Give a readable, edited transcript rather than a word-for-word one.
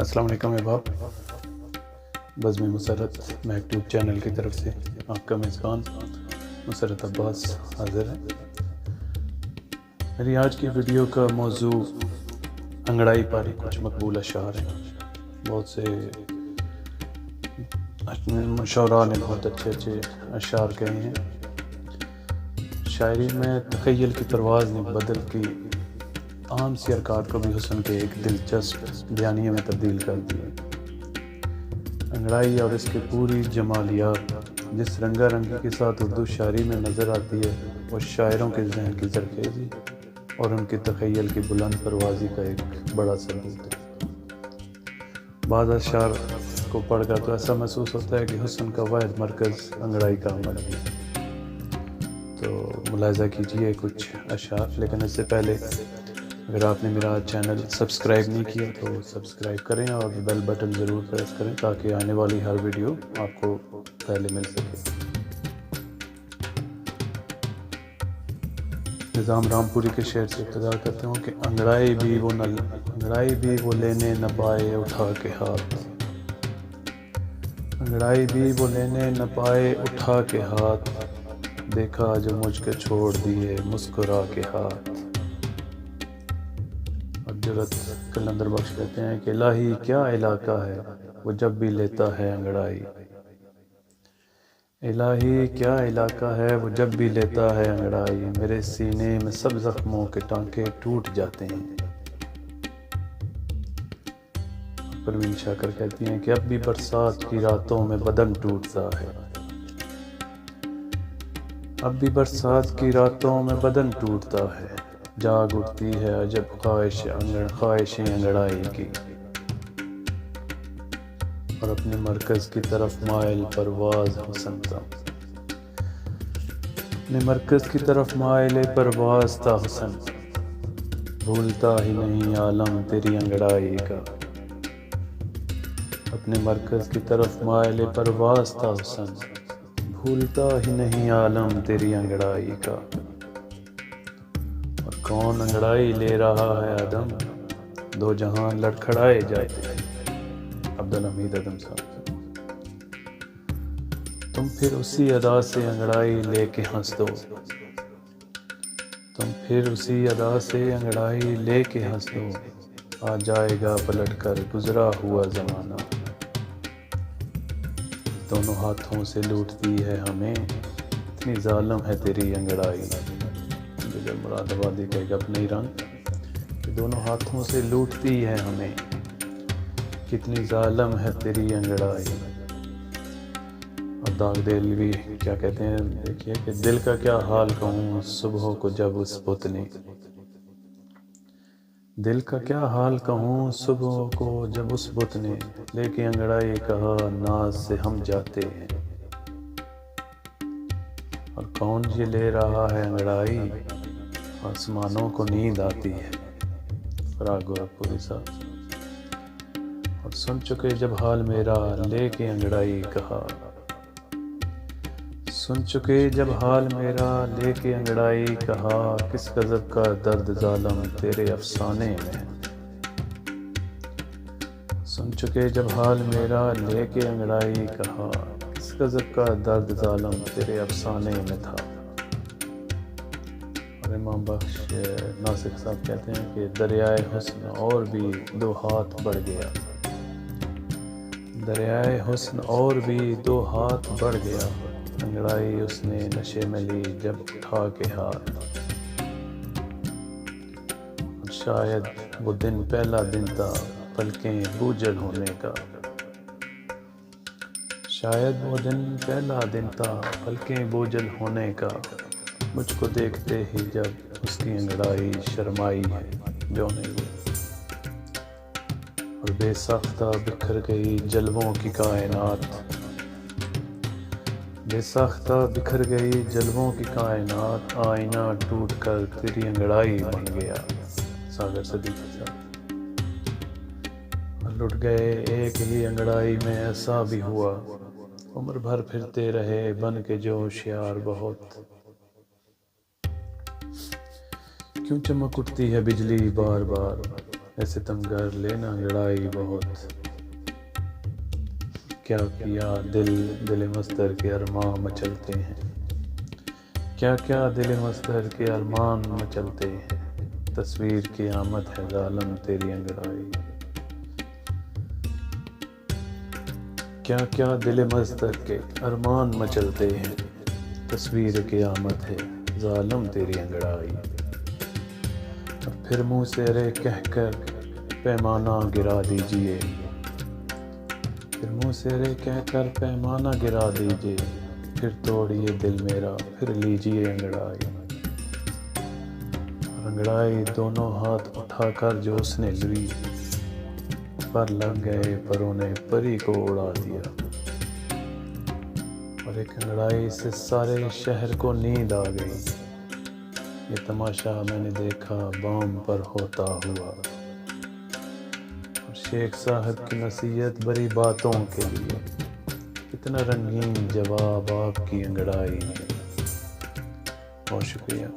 अस्सलाम वालेकुम अहबाब। बज़्म मुसर्रत मैं यूट्यूब चैनल की तरफ से आपका मेज़बान मुसर्रत अब्बास हाज़िर है। मेरी आज की वीडियो का मौजू अंगड़ाई पर कुछ मकबूल अशार हैं। बहुत से मुशायरा ने बहुत अच्छे अशार कहे हैं। शायरी में तख़य्युल की परवाज़ ने बदल की आम सी हरकत को भी हुस्न के एक दिलचस्प बयानिए में तब्दील कर दिया। अंगड़ाई और इसकी पूरी जमालियात जिस रंगारंगी के साथ उर्दू शायरी में नज़र आती है, वो शायरों के जहन की ज़रख़ेज़ी और उनकी तख़य्युल की बुलंद परवाज़ी का एक बड़ा सबूत है। बाज़ अशार को पढ़कर तो ऐसा महसूस होता है कि हुस्न का वाहिद मरकज़ अंगड़ाई का अमल है। तो मुलाहिज़ा कीजिए कुछ अशार, लेकिन इससे पहले अगर आपने मेरा चैनल सब्सक्राइब नहीं किया तो सब्सक्राइब करें और बेल बटन ज़रूर प्रेस करें ताकि आने वाली हर वीडियो आपको पहले मिल सके। निज़ाम रामपुरी के शेर से इब्तिदा करता हूँ कि अंगड़ाई भी वो लेने न पाए उठा के हाथ, अंगड़ाई भी वो लेने न पाए उठा के हाथ, देखा जो मुझको छोड़ दिए मुस्कुरा के हाथ। जगत कलंदर बख्श कहते हैं कि इलाही क्या इलाका है वो जब भी लेता है अंगड़ाई, इलाही क्या इलाका है वो जब भी लेता है अंगड़ाई, मेरे सीने में सब जख्मों के टांके टूट जाते हैं। परवीन शाकर कहती हैं कि अब भी बरसात की रातों में बदन टूटता है, अब भी बरसात की रातों में बदन टूटता है, जाग उठती है अजब ख्वाहिशें अंगड़ाई की, और अपने मरकज़ की तरफ माइल परवाज़ हुस्न था, अपने मरकज़ की तरफ माइल परवाज़ था हुस्न, भूलता ही नहीं आलम तेरी अंगड़ाई का, अपने मरकज़ की तरफ माइल परवाज़ था हुस्न, भूलता ही नहीं आलम तेरी अंगड़ाई का। और कौन अंगड़ाई ले रहा है अदम, दो जहां लड़खड़ाए जाते हैं। अब्दुल हमीद अदम साहब। तुम फिर उसी अदा से अंगड़ाई लेके हंस दो, तुम फिर उसी अदा से अंगड़ाई लेके हंस दो, आ जाएगा पलट कर गुजरा हुआ ज़माना, दोनों हाथों से लूटती है हमें इतनी जालिम है तेरी अंगड़ाई। मुरादाबादी का एक अपने ही रंग कि दोनों हाथों से लूटती है हमें कितनी जालिम है तेरी अंगड़ाई। और दाग दिल भी क्या कहते हैं, देखिए कि दिल का क्या हाल कहूँ सुबह को जब उस बुत ने, दिल का क्या हाल कहूँ सुबह को जब उस बुत ने लेके अंगड़ाई कहा नाज से हम जाते हैं। और कौन ये ले रहा है अंगड़ाई, आसमानों को नींद आती है। फराग गोरखपुरी साहब। और सुन चुके जब हाल मेरा लेके अंगड़ाई कहा, सुन चुके जब हाल मेरा लेके अंगड़ाई कहा, किस गज़ब का दर्द जालिम तेरे अफसाने में, सुन चुके जब हाल मेरा लेके अंगड़ाई कहा, किस गज़ब का दर्द जालिम तेरे अफसाने में था। और इमाम बख्श नासिक साहब कहते हैं कि दरियाए हुस्न और भी दो हाथ बढ़ गया, दरियाए हुस्न और भी दो हाथ बढ़ गया, अंगड़ाई उसने नशे में ली जब उठा के हाथ। और शायद वो दिन पहला दिन था पलकें बोझल होने का, शायद वो दिन पहला दिन था पलकें बोझल होने का, मुझको देखते ही जब उसकी अंगड़ाई शर्माई है जो नहीं। और बेसाख्ता बिखर गई जलवों की कायनात, बेसाख्ता बिखर गई जलवों की कायनात, आईना टूट कर तेरी अंगड़ाई बन गया। सागर सदीकी साहब। लुट गए एक ही अंगड़ाई में ऐसा भी हुआ, उम्र भर फिरते रहे बन के जो होशियार बहुत, क्यों चमक उठती है बिजली बार बार, ऐसे तुम कर लेना लड़ाई बहुत, क्या किया दिल मस्तर के अरमान मचलते हैं, क्या क्या दिल मस्तर के अरमान मचलते हैं, तस्वीर की आमद है जालम तेरी अंगड़ाई, क्या क्या दिल मस्तर के अरमान मचलते हैं, तस्वीर की आमद है जालम तेरी अंगड़ाई। अब फिर मुँह से रे कहकर पैमाना गिरा दीजिए, फिर मुँह से रे कहकर पैमाना गिरा दीजिए, फिर तोड़िए दिल मेरा फिर लीजिए अंगड़ाई। अंगड़ाई दोनों हाथ उठाकर जो उसने ली, पर लग गए परों ने परी को उड़ा दिया, और एक अंगड़ाई से सारे शहर को नींद आ गई। ये तमाशा मैंने देखा बाम पर होता हुआ, और शेख साहब की नसीहत भरी बातों के लिए इतना रंगीन जवाब आपकी अंगड़ाई में। बहुत शुक्रिया।